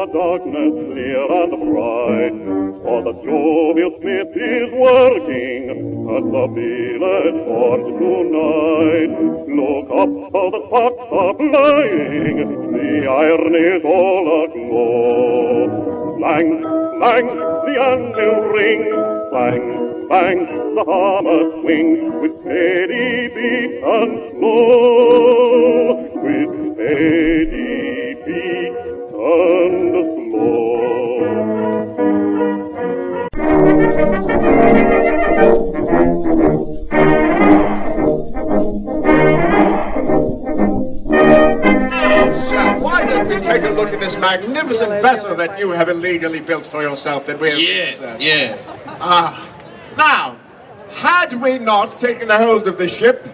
the darkness clear and bright, for the jovial smith is working at the billet forge tonight. Look up, how the sparks are flying, the iron is all aglow. Clang, clang, the anvil rings, clang, bang, the hammer swings, with steady beat and slow, with steady beat and slow. Now, sir, why don't we take a look at this magnificent vessel that you have illegally built for yourself that we have... Yes. Now, had we not taken a hold of the ship,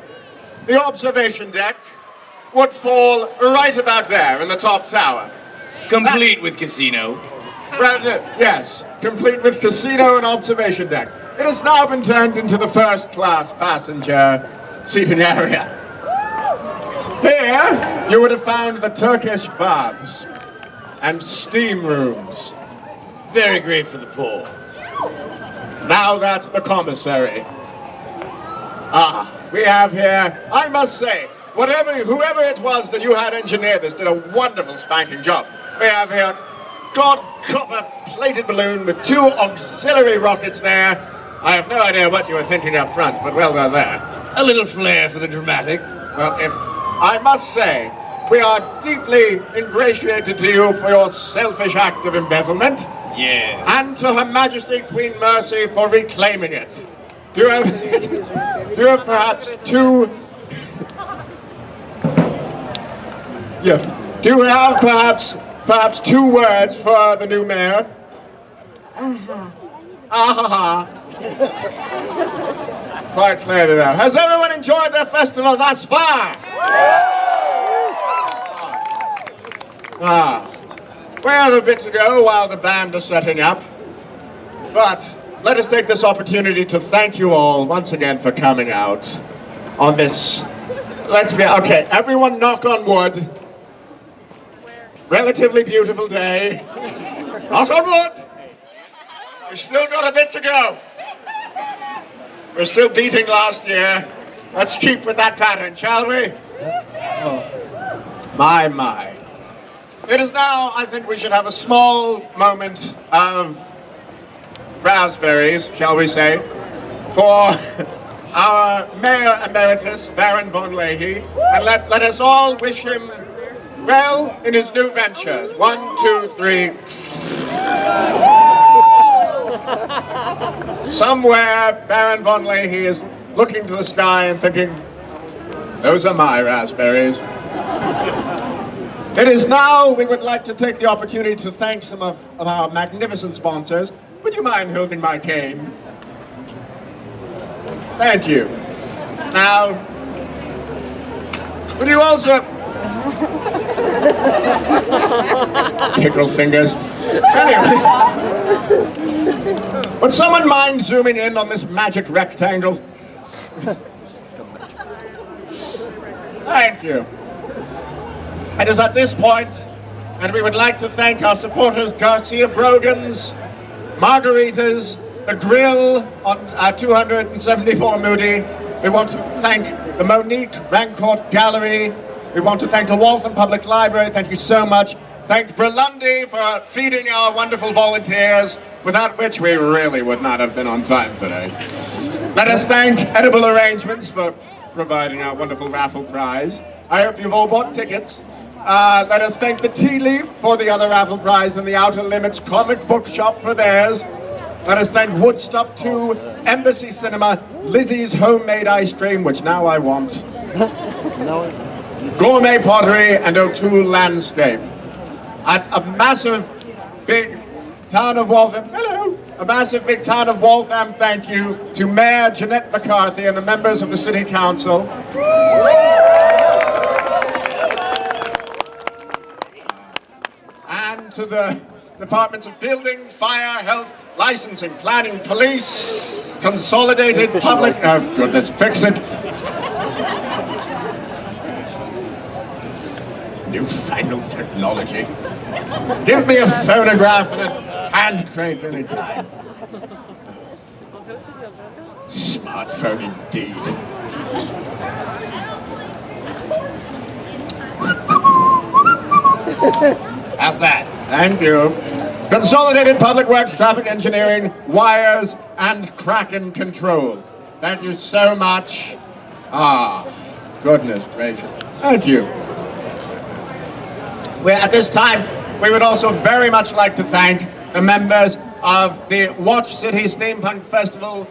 the observation deck would fall right about there in the top tower. Complete with casino. Well, yes, complete with casino and observation deck. It has now been turned into the first-class passenger seating area. Here, you would have found the Turkish baths and steam rooms. Very great for the poor. Now that's the commissary. We have here, I must say, whoever it was that you had engineered this did a wonderful spanking job. We have here copper-plated balloon with 2 auxiliary rockets there. I have no idea what you were thinking up front, but well done there. A little flair for the dramatic. Well, I must say, we are deeply ingratiated to you for your selfish act of embezzlement. Yeah. And to Her Majesty Queen Mercy for reclaiming it. Do you have perhaps 2... Yeah. Do you have perhaps 2 words for the new mayor? Quite clearly now. Has everyone enjoyed their festival thus far? We have a bit to go while the band is setting up. But let us take this opportunity to thank you all once again for coming out on this... Okay, everyone knock on wood. Relatively beautiful day. Knock on wood. We've still got a bit to go. We're still beating last year. Let's keep with that pattern, shall we? My. It is now, I think we should have a small moment of raspberries, shall we say, for our Mayor Emeritus, Baron von Leahy, and let us all wish him well in his new ventures. 1, 2, 3. Somewhere, Baron von Leahy is looking to the sky and thinking, those are my raspberries. It is now we would like to take the opportunity to thank some of our magnificent sponsors. Would you mind holding my cane? Thank you. Now, would you also... Pickle fingers. Anyway. Would someone mind zooming in on this magic rectangle? Thank you. It is at this point that we would like to thank our supporters, Garcia Brogans, Margaritas, the Grill on 274 Moody. We want to thank the Monique Rancourt Gallery. We want to thank the Waltham Public Library. Thank you so much. Thank Berlundi for feeding our wonderful volunteers, without which we really would not have been on time today. Let us thank Edible Arrangements for providing our wonderful raffle prize. I hope you've all bought tickets. Let us thank the Tea Leaf for the other raffle prize and the Outer Limits Comic Book Shop for theirs. Let us thank Woodstuff 2, Embassy Cinema, Lizzie's Homemade Ice Cream, which now I want, Gourmet Pottery, and O'Toole Landscape. At a massive, big town of Waltham, a massive big town of Waltham, thank you to Mayor Jeanette McCarthy and the members of the City Council. And to the Departments of Building, Fire, Health, Licensing, Planning, Police, Consolidated Public... Oh, goodness, fix it. Newfangled technology. Give me a phonograph and a hand crank any time. Smartphone indeed. How's that? Thank you. Consolidated Public Works, Traffic Engineering, Wires, and Kraken Control. Thank you so much. Ah, goodness gracious. Thank you. At this time, we would also very much like to thank the members of the Watch City Steampunk Festival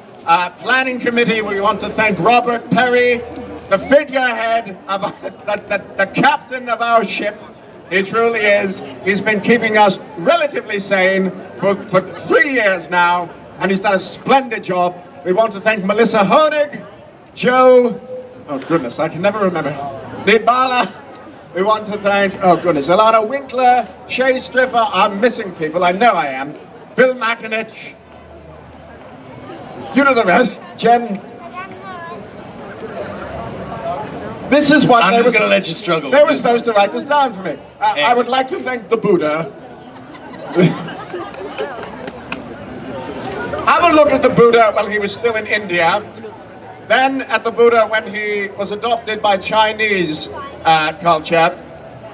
Planning Committee. We want to thank Robert Perry, the figurehead of the captain of our ship. He truly is. He's been keeping us relatively sane for 3 years now, and he's done a splendid job. We want to thank Melissa Honig, Joe, oh goodness, I can never remember, Nibala. We want to thank, oh goodness, Alana Winkler, Shay Striffer. I'm missing people, I know I am. Bill McInich. You know the rest. Jen. This is what I'm just going to let you struggle. They were supposed to write this down for me. I would like to thank the Buddha. Have a look at the Buddha while he was still in India. Then at the Buddha when he was adopted by Chinese culture.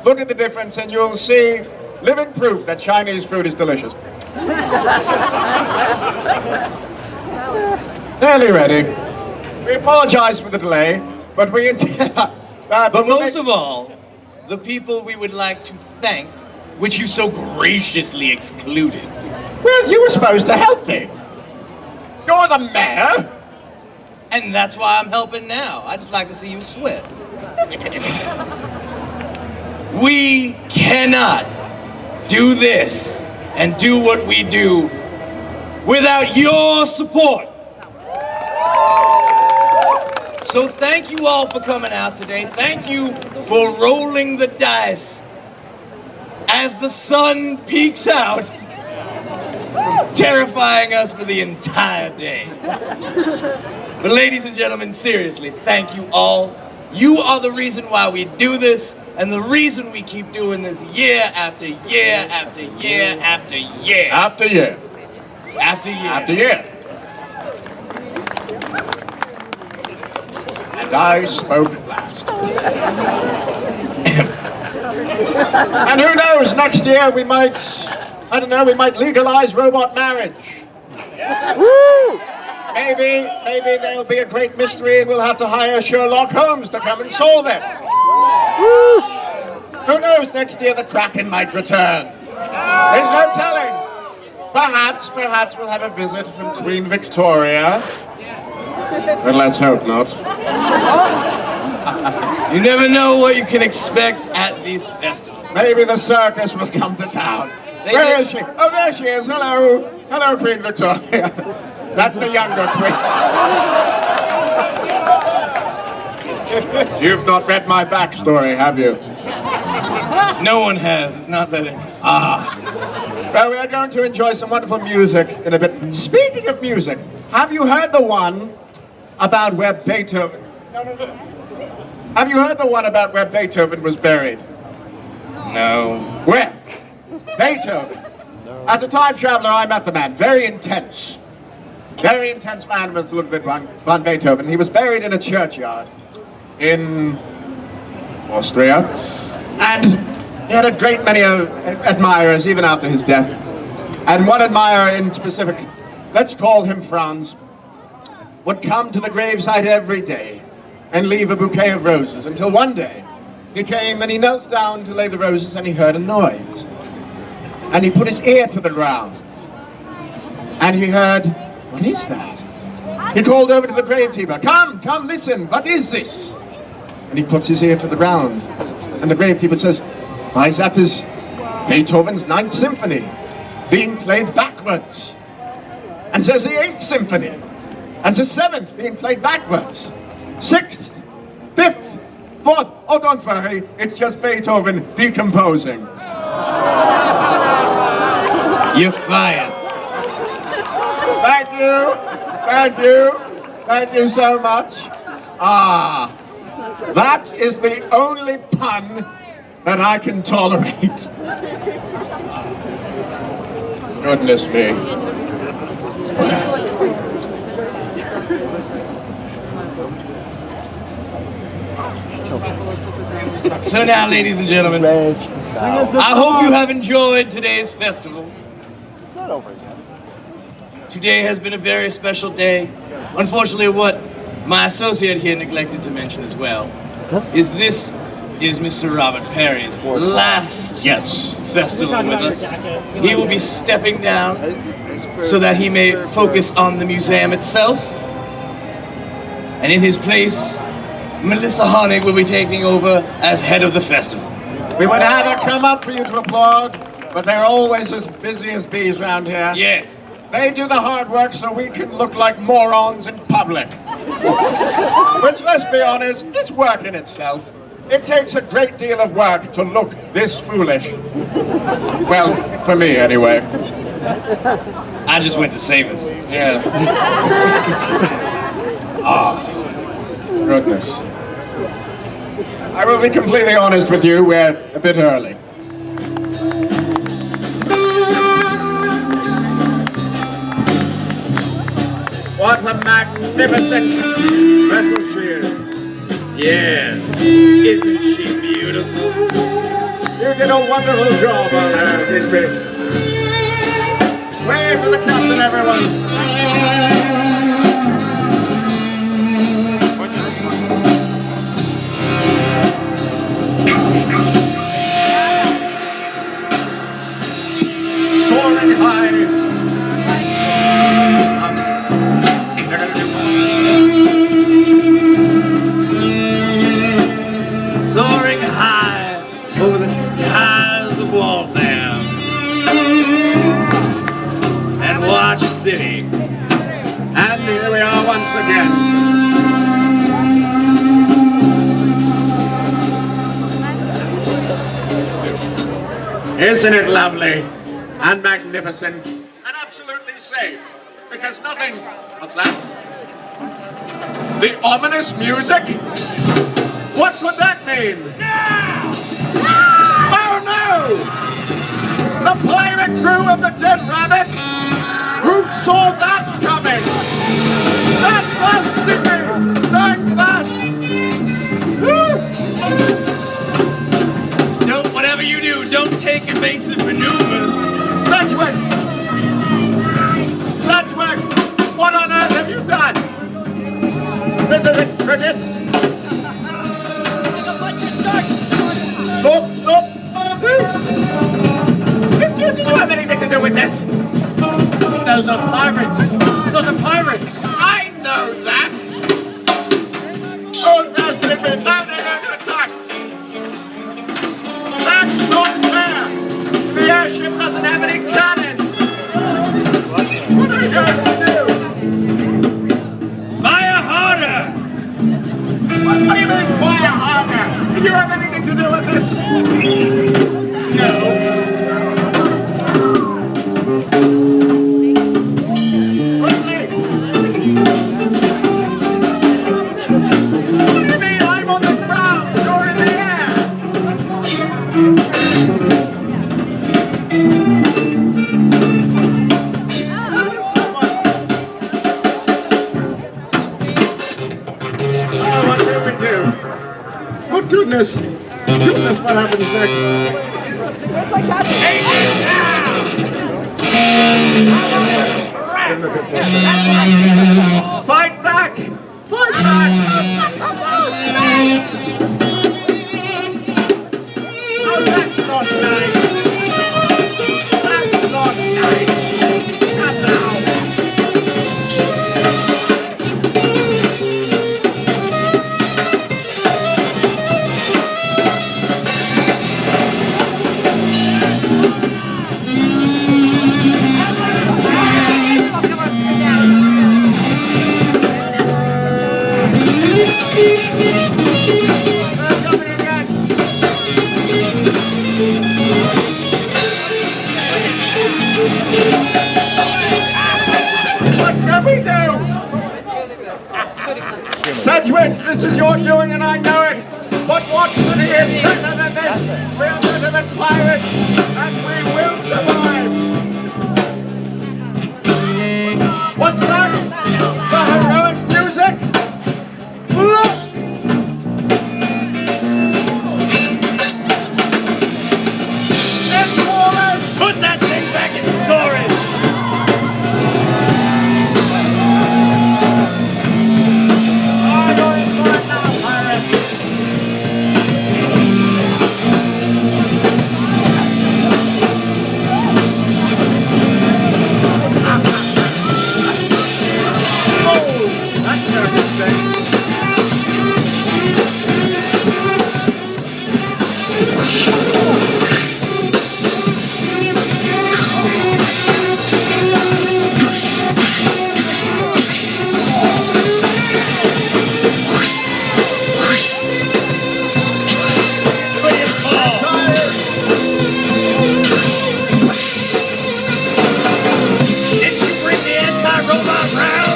Look at the difference and you'll see living proof that Chinese food is delicious. Nearly ready. We apologize for the delay, but we but most of all, the people we would like to thank, which you so graciously excluded. Well, you were supposed to help me. You're the mayor. And that's why I'm helping now. I just like to see you sweat. We cannot do this and do what we do without your support. So thank you all for coming out today. Thank you for rolling the dice as the sun peeks out, terrifying us for the entire day. But ladies and gentlemen, seriously, thank you all. You are the reason why we do this, and the reason we keep doing this year after year after year after year. After year. After year. After year. And I spoke last. And who knows, next year we might, I don't know, we might legalize robot marriage. Woo! Maybe there'll be a great mystery and we'll have to hire Sherlock Holmes to come and solve it. Woo! Who knows, next year the Kraken might return. There's no telling. Perhaps we'll have a visit from Queen Victoria. But let's hope not. You never know what you can expect at these festivals. Maybe the circus will come to town. Where is she? Oh, there she is. Hello. Hello, Queen Victoria. That's the younger Queen. You've not read my backstory, have you? No one has. It's not that interesting. Well, we are going to enjoy some wonderful music in a bit. Speaking of music, have you heard the one about where Beethoven... No. Have you heard the one about where Beethoven was buried? No. Where? Beethoven. As a time traveler, I met the man. Very intense man was Ludwig van Beethoven. He was buried in a churchyard in Austria. And he had a great many admirers, even after his death. And one admirer in specific, let's call him Franz, would come to the gravesite every day and leave a bouquet of roses until one day he came and he knelt down to lay the roses and he heard a noise. And he put his ear to the ground. And he heard, what is that? He called over to the gravekeeper, come, listen, what is this? And he puts his ear to the ground. And the gravekeeper says, why, that is Beethoven's 9th Symphony being played backwards. And says the 8th Symphony. And the 7th being played backwards. 6th, 5th, 4th. Oh, don't worry, it's just Beethoven decomposing. You're fired. Thank you so much. That is the only pun that I can tolerate. Goodness me. So now, ladies and gentlemen, I hope you have enjoyed today's festival. Today has been a very special day. Unfortunately, what my associate here neglected to mention as well is this is Mr. Robert Perry's last festival with us. He will be stepping down so that he may focus on the museum itself. And in his place, Melissa Honig will be taking over as head of the festival. We would have her come up for you to applaud, but they're always as busy as bees around here. Yes. They do the hard work so we can look like morons in public. Which, let's be honest, is work in itself. It takes a great deal of work to look this foolish. Well, for me anyway. I just went to save us. Yeah. Goodness. I will be completely honest with you, we're a bit early. What a magnificent vessel she is. Yes. Isn't she beautiful? You did a wonderful job on her, didn't we? Wave for the captain, everyone. Soaring high. Soaring high over the skies of Waltham and Watch City. And here we are once again. Isn't it lovely and magnificent and absolutely safe? Because nothing... What's that? The ominous music? What could that mean? Oh no! The pirate crew of the Dead Rabbit? Who saw that coming? Stand fast, Digby! Stand fast! Whatever you do, don't take evasive maneuvers. Sedgwick! Sedgwick! What on earth have you done? This isn't cricket! Stop! Stop! Do you have anything to do with this? Those are pirates! Those are pirates! I know that! Hold fast, Digby! Now they're going to attack! That's not fair! The airship doesn't have any cannons! What are you going to do? Fire harder! What do you mean, fire harder? Do you have anything to do with this? No. Quickly! What do you mean I'm on the ground? You're in the air! Oh, what will we do? Oh, goodness! Goodness, what happens next? Fight back! Fight back! Oh, that's not nice! That's not nice! Come now! What can we do? Sedgwick, this is your doing and I know it. But what city is better than this? We are better than pirates, and we will survive. What's that? The heroic music? Look! It's Wallace! Put that thing back in storage! I'm going for it now, pirates! That's not a good thing. Didn't you bring the anti-robot round?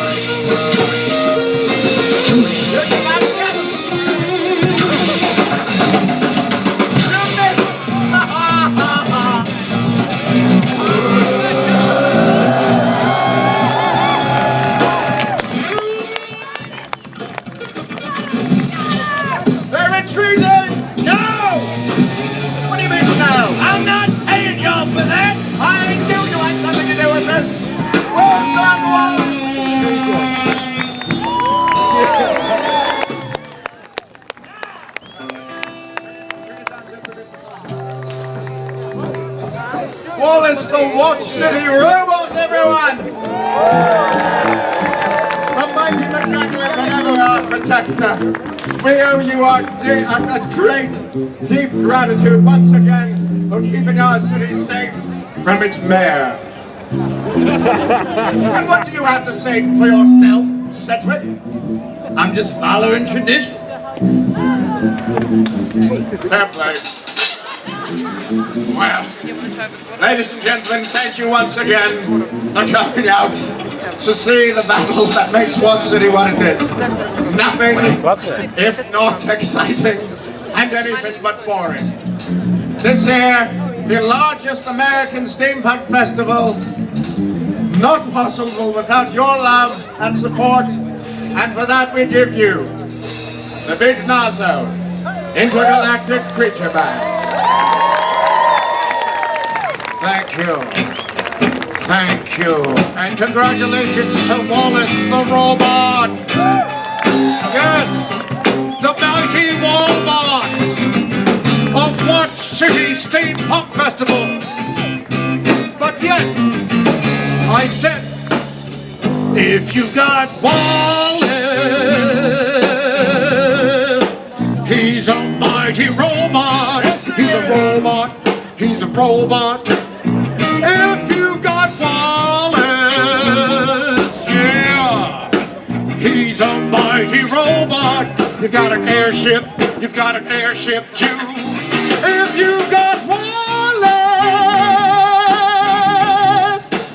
They're retreating! No! What do you mean now? I'm not paying y'all for that! I knew you had something to do with this! Well done, Wallace! Wallace, the Watch City Robot, everyone! The mighty mechanical and ever our protector. We owe you a great, deep gratitude once again for keeping our city safe from its mayor. And what do you have to say for yourself, Cedric? I'm just following tradition. Fair play. Well, ladies and gentlemen, thank you once again for coming out to see the battle that makes one city what it is. Nothing, if not exciting, and anything but boring. This here, the largest American steampunk festival, not possible without your love and support, and for that we give you the Big Nazo Intergalactic Creature Band. Thank you. Thank you. And congratulations to Wallace the Robot. Yes, the mighty Walmart of Watch City Steampunk Festival. But yet, I sense if you got Wallace, he's a mighty robot. Yes, he's a robot. He's a robot. If you got Wallace, yeah, he's a mighty robot. You've got an airship, you've got an airship too. If you got Wallace,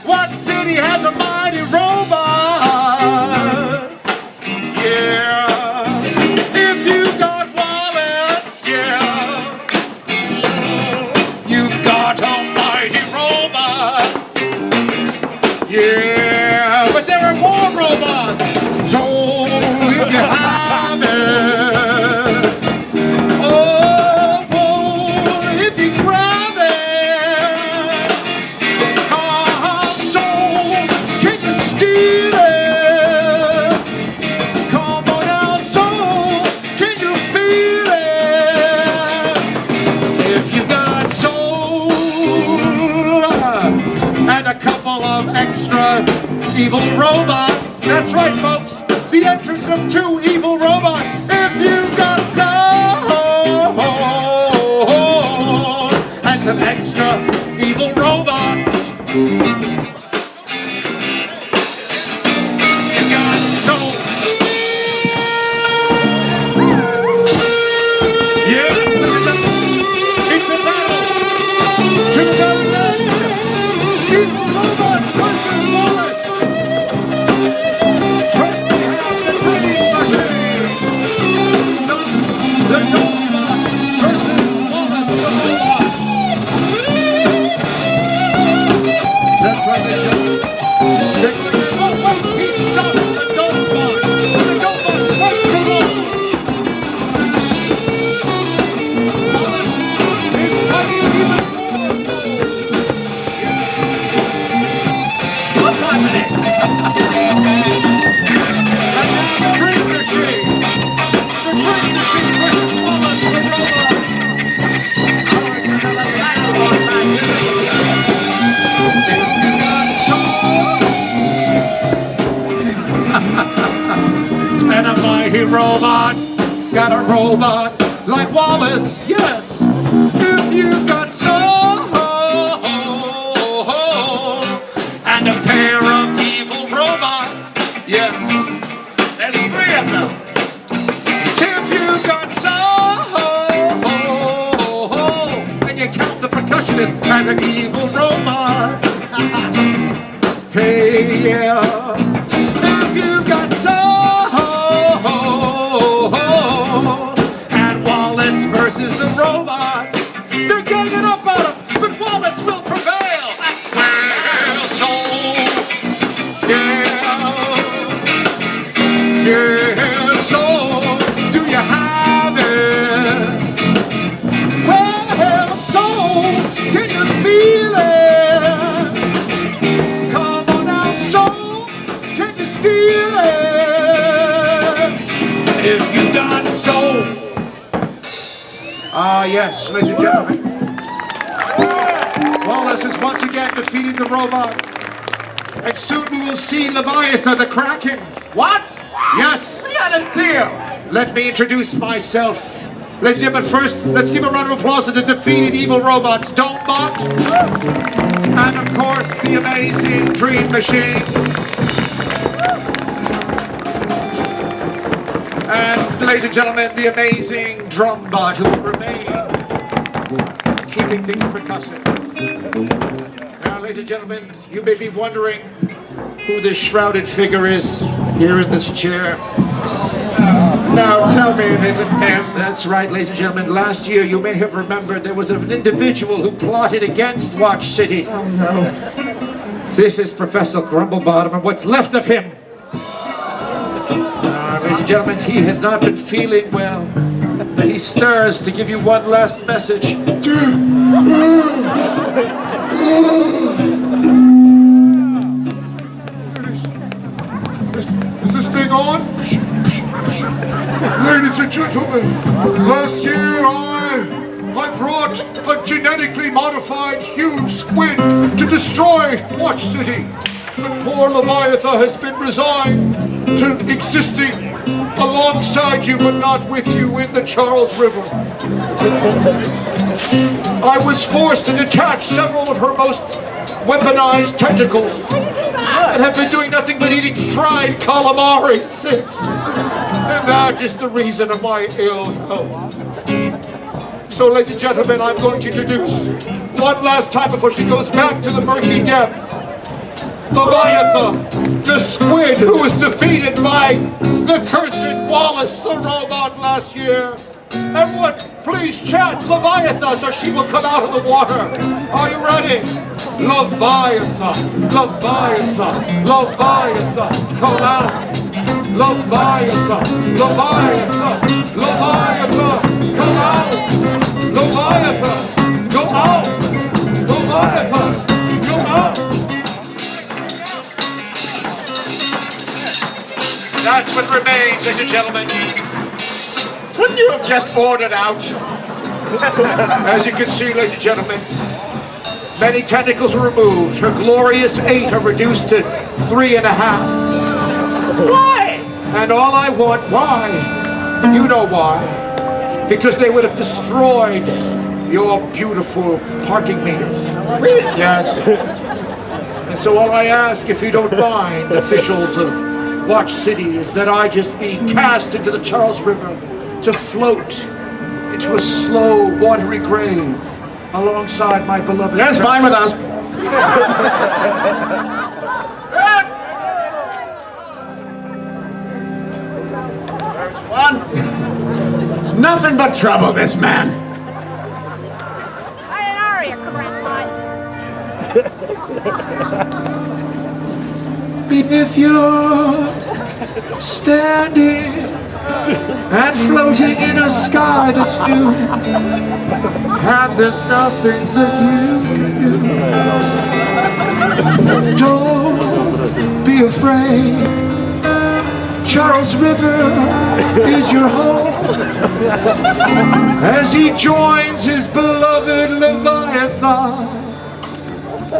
what city has a mighty robot? Yeah, if you got Wallace, yeah, you've got a mighty robot. Yeah, but there are more robots. So if you have it, oh, if you grab it, so can you steal it? Come on now, so can you feel it? If you got soul and a couple of extra evil robots. That's right, folks. The entrance of 2 evil robots. If you've got soul and some extra evil robots. You got soul. Yeah, it's a battle. To the evil robots versus Wallace. First we have the train machine. The robot, got a robot like Wallace. Yes, if you got soul and a pair of evil robots. Yes, there's 3 of them. If you got soul and you count the percussionist and an evil robot. Hey, yeah. If you got soul and Wallace versus the robots, they're ganging up on him, but Wallace will prevail. That's well, soul. Yeah. Yeah, soul. Do you have it? Well, soul, can you feel it? If you got soul. Ah, yes, ladies and gentlemen. Wallace is once again defeating the robots. And soon we will see Leviathan the Kraken. What? Yes. We had a deal. Let me introduce myself. Ladies and gentlemen, first, let's give a round of applause to the defeated evil robots, Donebot. And of course, the amazing Dream Machine. And, ladies and gentlemen, the amazing Drumbot who will remain keeping things percussive. Now, ladies and gentlemen, you may be wondering who this shrouded figure is here in this chair. Now, tell me it isn't him. That's right, ladies and gentlemen. Last year, you may have remembered there was an individual who plotted against Watch City. Oh, no. This is Professor Grumblebottom and what's left of him. Ladies and gentlemen, he has not been feeling well. He stirs to give you one last message. Is this thing on? Ladies and gentlemen, last year I brought a genetically modified huge squid to destroy Watch City. But poor Leviathan has been resigned to existing alongside you but not with you in the Charles River. I was forced to detach several of her most weaponized tentacles and have been doing nothing but eating fried calamari since. And that is the reason of my ill health. So, ladies and gentlemen, I'm going to introduce one last time before she goes back to the murky depths. Leviathan, the squid who was defeated by the cursed Wallace the robot last year. Everyone, please chant Leviathan so she will come out of the water. Are you ready? Leviathan, Leviathan, Leviathan, come out. Leviathan, Leviathan, Leviathan, come out. Leviathan, go out. Leviathan, go out. That's what remains, ladies and gentlemen. Couldn't you have just ordered out? As you can see, ladies and gentlemen, many tentacles were removed. Her glorious 8 are reduced to 3.5. Why? And all I want, why? You know why. Because they would have destroyed your beautiful parking meters. Really? Yes. And so all I ask, if you don't mind, officials of Watch City, is that I just be cast into the Charles River to float into a slow, watery grave alongside my beloved... That's fine with us. One. Nothing but trouble, this man. Sayonara, correct. If you're standing and floating in a sky that's new, and there's nothing that you can do, don't be afraid. Charles River is your home as he joins his beloved Leviathan.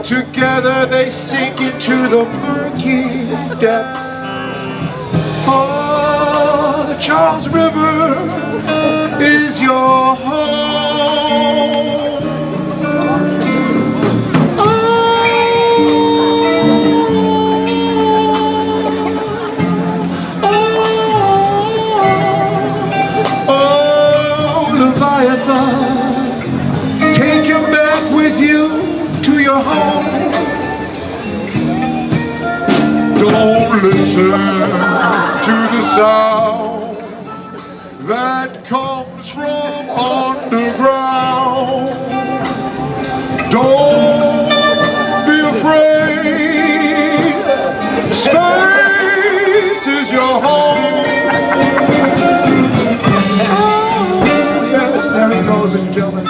Together they sink into the murky depths. Oh, the the Charles River is your home. Oh, Leviathan, take him back with you to your home. Don't listen to the sound that comes from underground. Don't be afraid. Space is your home. Oh, yes, there he goes, ladies and gentlemen.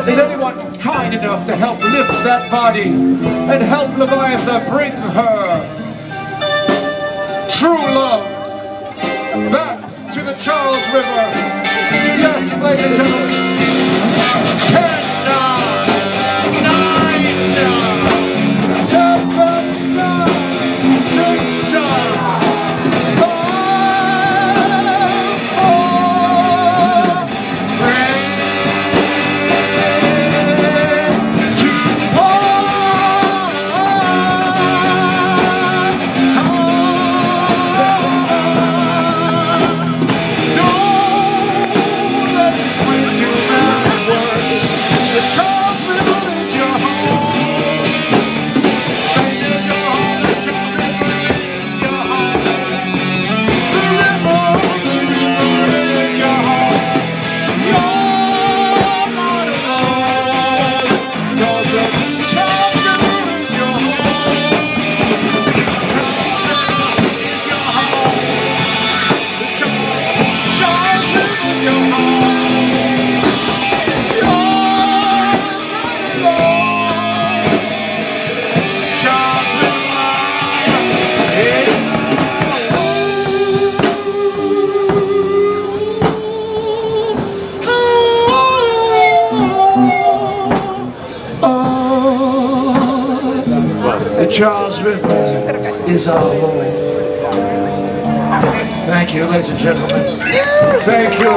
Is anyone kind enough to help lift that body and help Leviathan bring her true love back to the Charles River? Yes, ladies and gentlemen. 10, 9, 'The Charles River is our home. Thank you, ladies and gentlemen. Thank you.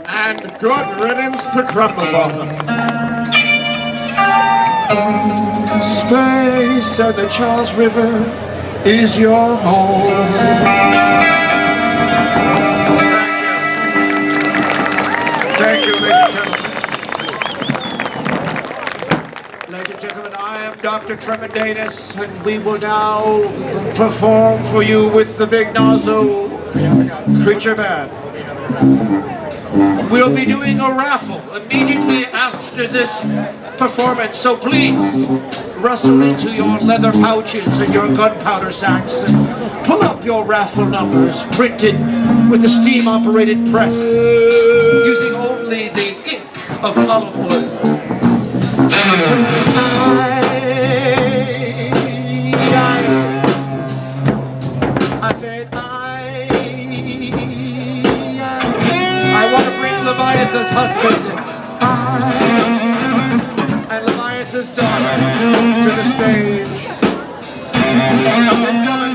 And good riddance to Crumblebottom. Space and the Charles River is your home. Thank you, ladies and gentlemen. Ladies and gentlemen, I am Dr. Tremendatus, and we will now perform for you with the big nozzle Creature Band. We'll be doing a raffle immediately after this performance, so please rustle into your leather pouches and your gunpowder sacks and pull up your raffle numbers printed with a steam-operated press using only the ink of olive oil. I said I want to bring Leviathan's husband and Leviathan's daughter to the stage.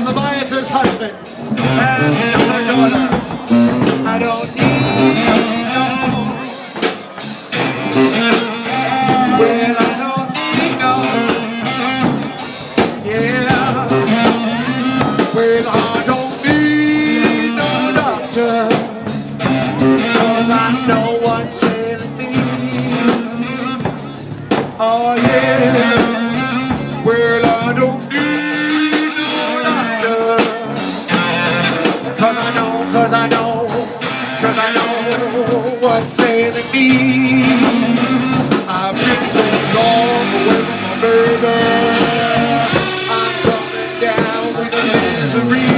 Leviathan's husband and her daughter. I don't need no. Well, I don't need no. Yeah. Well, I don't need no doctor. 'Cause I know what's in me. Oh yeah. Well, I don't need no doctor. 'Cause I know what's in me. I've been long away from my baby. I'm coming down with a misery.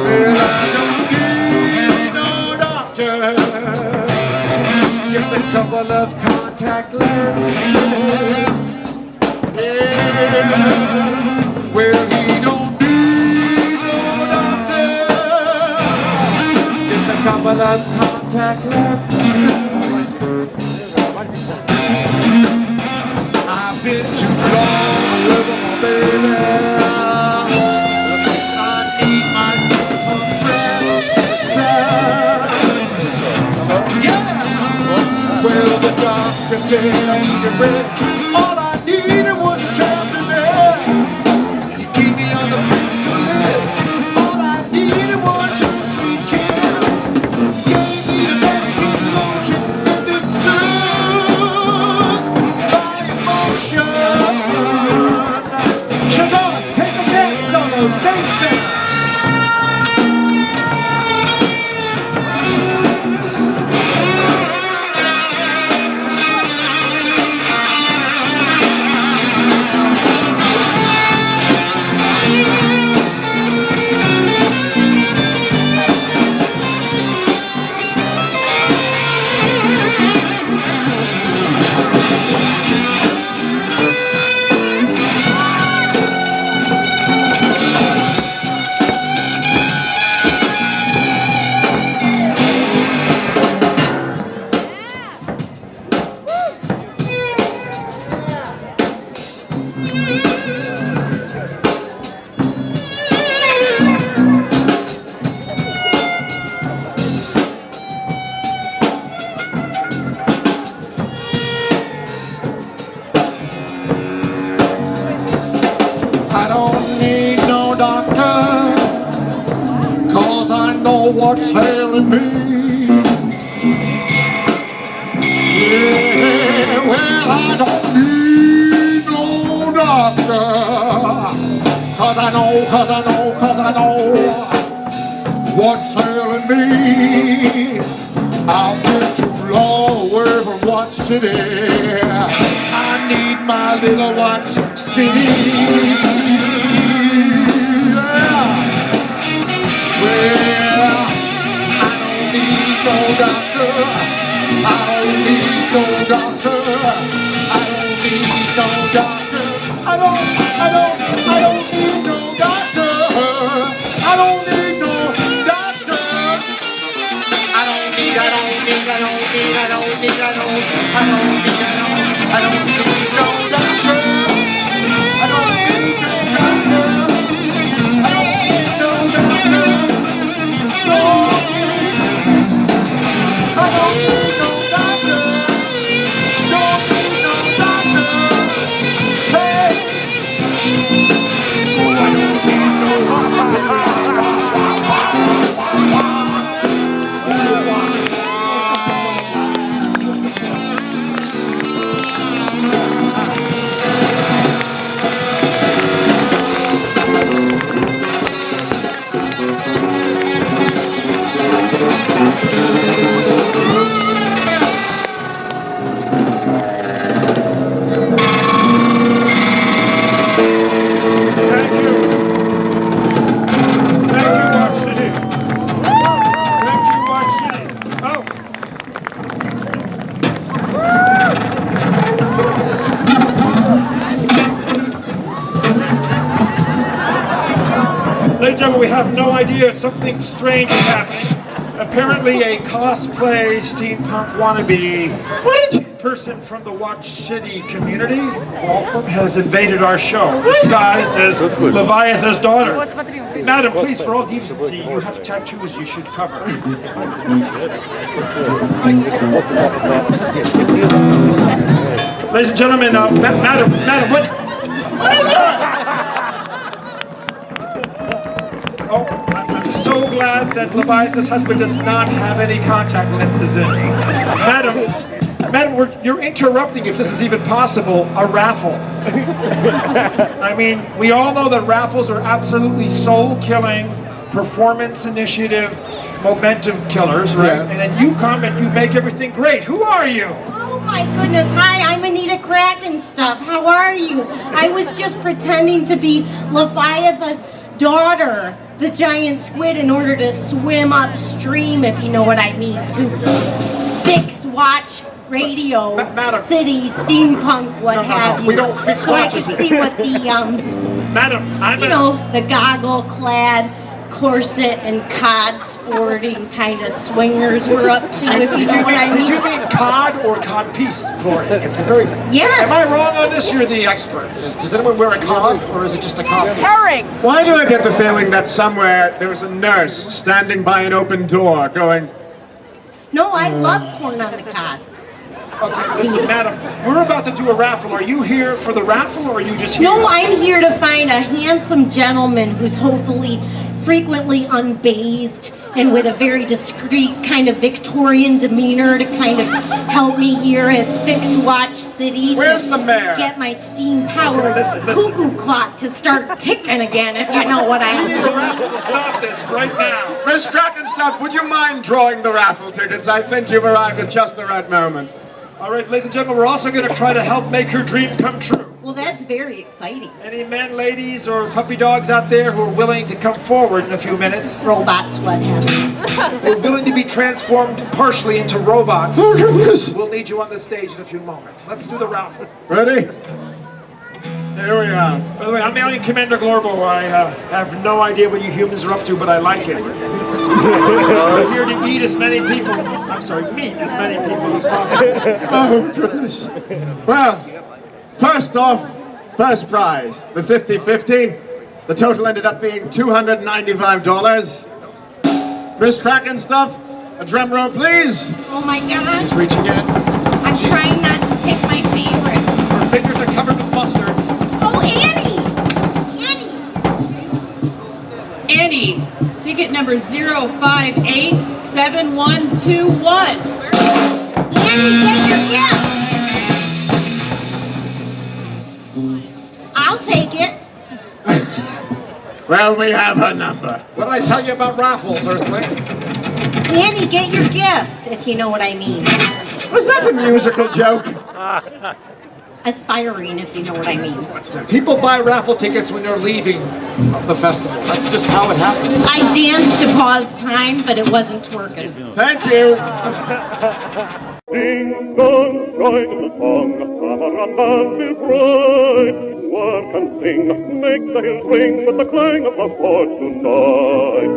Well, I don't need no doctor. Just a couple of contact lenses. Yeah. Well, he don't need no doctor. Just a couple of contact lenses. been too long with my baby. I need my yeah. Well, the doctor said I need a rest. All I needed was a tenderness. You keep me on the critical list. All I needed was a sweet kiss. Gave me a medical lotion and it soothed my emotion. Sugar, take a chance on those stage singers. I don't need no doctor, 'cause I know what's ailing me. Yeah, well, I don't need no doctor, 'cause I know what's ailing me. I've been too long away from Watch City. I need my little Watch City. Well, I don't need no doctor. I don't need no doctor. I don't need no doctor. I don't need no doctor. I don't need no doctor. I don't need no doctor. We have no idea. Something strange is happening. Apparently a cosplay steampunk wannabe person from the Watch City community, Waltham, has invaded our show, disguised as Leviathan's daughter. Madam, please, for all decency, you have tattoos you should cover. Ladies and gentlemen, madam, what are you doing? Oh, I'm so glad that Leviathan's husband does not have any contact lenses in. Madam, you're interrupting, if this is even possible, a raffle. I mean, we all know that raffles are absolutely soul-killing, performance initiative, momentum killers, right? Yeah. And then you come and you make everything great. Who are you? Oh my goodness, hi, I'm Anita Kraken stuff. How are you? I was just pretending to be Leviathan's daughter, the giant squid, in order to swim upstream, if you know what I mean, to fix Watch Radio, City, steampunk, what have you. We don't fix watches. So I could see what the, Madam, the goggle-clad corset and cod sporting kind of swingers we're up to, if you know what I mean. Did you mean cod or cod piece sporting? It's a very... Yes. Am I wrong on this? You're the expert. Does anyone wear a cod, or is it just a cod? Herring. Why do I get the feeling that somewhere there was a nurse standing by an open door going, No, I love corn on the cob. Okay, listen, madam, we're about to do a raffle. Are you here for the raffle, or are you just here? No, I'm here to find a handsome gentleman who's hopefully frequently unbathed and with a very discreet kind of Victorian demeanor to kind of help me here at Fix Watch City Where's to the mayor? get my steam-powered Listen. cuckoo clock to start ticking again, if you know what I We need mean. a raffle to stop this right now. Miss Crackenstuff, would you mind drawing the raffle tickets? I think you've arrived at just the right moment. All right, ladies and gentlemen, we're also going to try to help make your dream come true. Well, that's very exciting. Any men, ladies, or puppy dogs out there who are willing to come forward in a few minutes? Robots, what have you. We're willing to be transformed partially into robots. Oh, goodness. We'll need you on the stage in a few moments. Let's do the raffle. Ready? Here we are. By the way, I'm Alien Commander Glorbo. I have no idea what you humans are up to, but I like it. We're here to eat as many people, meet as many people as possible. Oh, goodness. Well, first off, first prize, the 50-50. The total ended up being $295. Miss Crackenstuff, a drum roll, please. Oh my gosh, She's reaching in. I'm trying not to pick my favorite. Her fingers are covered with mustard. Oh, Annie! Annie! Annie, ticket number 0587121. Annie, get your gift! I'll take it. Well, we have her number. What did I tell you about raffles, Earthling? Annie, get your gift, if you know what I mean. Was that a musical joke? Aspiring, if you know what I mean. People buy raffle tickets when they're leaving the festival. That's just how it happens. I danced to pause time, but it wasn't twerking. Thank you. Ding dong, join the song, hammer and band will cry. Work and sing, make the hills ring with the clang of our swords tonight.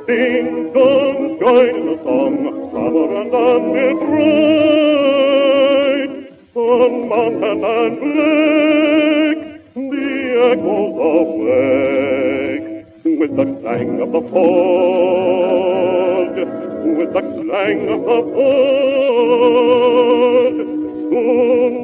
Ding dong, join the song, hammer and band will cry. On mountain and lake, the echoes awake, with the clang of the fog, with the clang of the fog. Soon